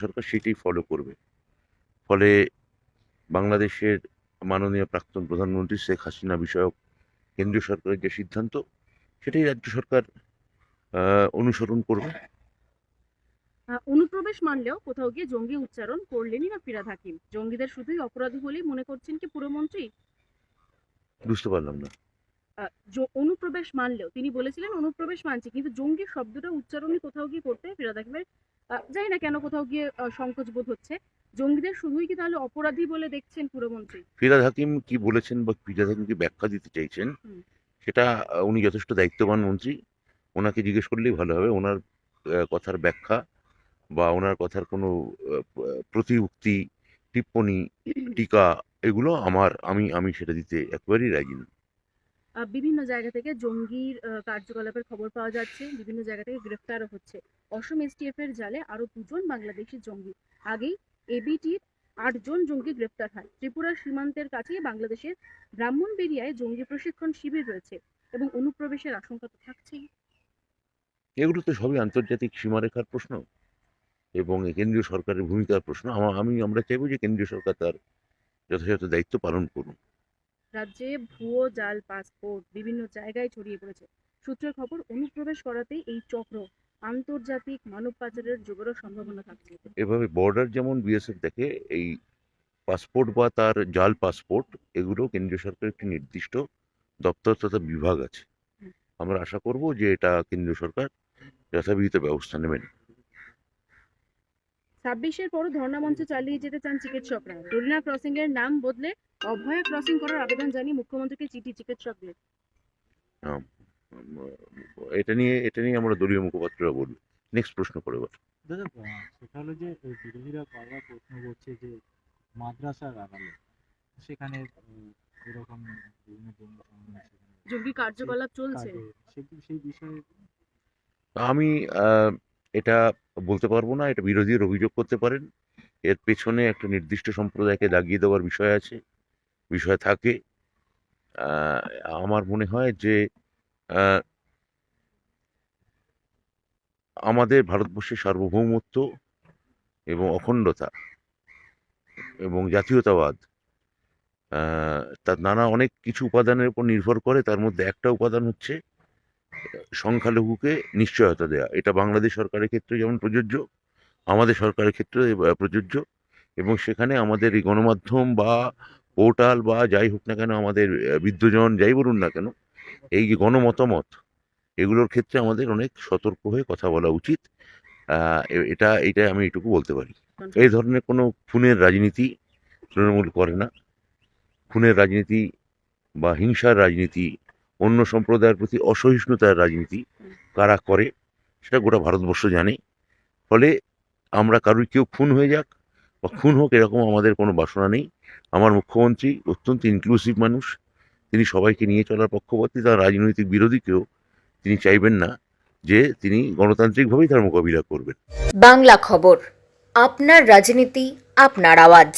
সরকার সেটাই ফলো করবে। ফলে বাংলাদেশের মাননীয় প্রাক্তন প্রধানমন্ত্রী শেখ হাসিনা বিষয়ক কেন্দ্রীয় সরকারের যে সিদ্ধান্ত সেটাই রাজ্য সরকার অনুসরণ করবে। অনুপ্রবেশ মানলেও কোথাও গিয়ে জঙ্গি উচ্চারণ করলেনই না ফিরহাদ হাকিম। জঙ্গিদের শুধুই অপরাধী বলেই মনে করছেন কি পুরমন্ত্রী? বুঝতে পারলাম না। অনুপ্রবেশ মানলেও তিনি বলেছিলেন অনুপ্রবেশ মানছি, কিন্তু জঙ্গি শব্দটা উচ্চারণই কোথাও গিয়ে করতে ফিরহাদ হাকিমের জানি না কেন কোথাও গিয়ে সংকোচ বোধ হচ্ছে। জঙ্গিদের শুধুই কি তাহলে অপরাধী বলে দেখছেন পুরমন্ত্রী? ফিরহাদ হাকিম কি বলেছেন বা ফিরহাদ হাকিম কি ব্যাখ্যা দিতে চাইছেন হুম। সেটা উনি যথেষ্ট দায়িত্ববান মন্ত্রী, ওনাকে জিজ্ঞেস করলেই ভালো হবে। ওনার কথার ব্যাখ্যা বা ওনার কথার কোনো প্রতিউক্তি, টিপ্পনী, টিকা এগুলো আমি আমি সেটা দিতে একেবারেই রাজি না। বিভিন্ন জায়গা থেকে জঙ্গির কার্যকলাপের খবর পাওয়া যাচ্ছে, বিভিন্ন জায়গা থেকে গ্রেফতারও হচ্ছে। অসম এসটিএফ এর জালে আরো 2 জন বাংলাদেশি জঙ্গি। আগেই এবিটির 8 জন জঙ্গি গ্রেফতার হয়। ত্রিপুরার সীমান্তের কাছেই বাংলাদেশের ব্রাহ্মণবেড়িয়ায় জঙ্গি প্রশিক্ষণ শিবির রয়েছে এবং অনুপ্রবেশের আশঙ্কা তো থাকছেই। এগুলো তো সবই আন্তর্জাতিক সীমারেখার প্রশ্ন এবং কেন্দ্রীয় সরকারের ভূমিকার প্রশ্ন। আমরা চাইবো যে কেন্দ্রীয় সরকার তার যথাযথ দায়িত্ব পালন করুন। রাজ্যে ভুয়ো জাল পাসপোর্ট বিভিন্ন জায়গায় ছড়িয়ে পড়েছে। সূত্রের খবর, অনুপ্রবেশ করাতেই এই চক্র আন্তর্জাতিক মানব পাচারের যোগেরও সম্ভাবনা থাকছে। এভাবে বর্ডার যেমন বিএসএফ দেখে, এই পাসপোর্ট বা তার জাল পাসপোর্ট এগুলো কেন্দ্রীয় সরকারের একটি নির্দিষ্ট দপ্তর তথা বিভাগ আছে। হুম। আমরা আশা করব যে এটা কেন্দ্রীয় সরকার যথাবিহিত ব্যবস্থা নেবেন। 26-এর পরও ধর্ণা মঞ্চ চালিয়ে যেতে চান চিকিৎসকরা। ডোরিনা ক্রসিং এর নাম বদলে অভয়া ক্রসিং করার আবেদন জানিয়ে মুখ্যমন্ত্রীকে চিঠি চিকিৎসকদের। আম, আম, এটা নিয়ে আমরা দলীয় মুখপাত্ররা বলবো। নেক্সট প্রশ্ন করে এবার। দাদা, সেটা হলো যে বিরোধীরা বারবার প্রশ্ন করছে যে মাদ্রাসার আড়ালে সেখানে এরকম বিভিন্ন জঙ্গি কার্যকলাপ চলছে। সেই বিষয়ে আমি এটা বলতে পারবো না, এটা বিরোধীর অভিযোগ করতে পারেন। এর পেছনে একটা নির্দিষ্ট সম্প্রদায়কে দাগিয়ে দেওয়ার বিষয় আছে, বিষয় থাকে। আহ, আমার মনে হয় যে আহ, আমাদের ভারতবর্ষের সার্বভৌমত্ব এবং অখণ্ডতা এবং জাতীয়তাবাদ তার নানা অনেক কিছু উপাদানের উপর নির্ভর করে। তার মধ্যে একটা উপাদান হচ্ছে সংখ্যালঘুকে নিশ্চয়তা দেওয়া। এটা বাংলাদেশ সরকারের ক্ষেত্রে যেমন প্রযোজ্য, আমাদের সরকারের ক্ষেত্রে প্রযোজ্য। এবং সেখানে আমাদের এই গণমাধ্যম বা পোর্টাল বা যাই হোক না কেন, আমাদের বিদ্বজন যাই বলুন না কেন, এই যে গণমতামত এগুলোর ক্ষেত্রে আমাদের অনেক সতর্ক হয়ে কথা বলা উচিত। এটা আমি এটুকু বলতে পারি। এই ধরনের কোনো খুনের রাজনীতি তৃণমূল করে না। খুনের রাজনীতি বা হিংসার রাজনীতি, অন্য সম্প্রদায়ের প্রতি অসহিষ্ণুতার রাজনীতি কারা করে সেটা গোটা ভারতবর্ষ জানে। ফলে আমরা কারুর কেউ খুন হয়ে যাক বা খুন হোক এরকম আমাদের কোনো বাসনা নেই। আমার মুখ্যমন্ত্রী অত্যন্ত ইনক্লুসিভ মানুষ, তিনি সবাইকে নিয়ে চলার পক্ষপাতী। তার রাজনৈতিক বিরোধীকেও তিনি চাইবেন না যে তিনি গণতান্ত্রিকভাবেই তার মোকাবিলা করবেন। বাংলা খবর, আপনার রাজনীতি, আপনার আওয়াজ।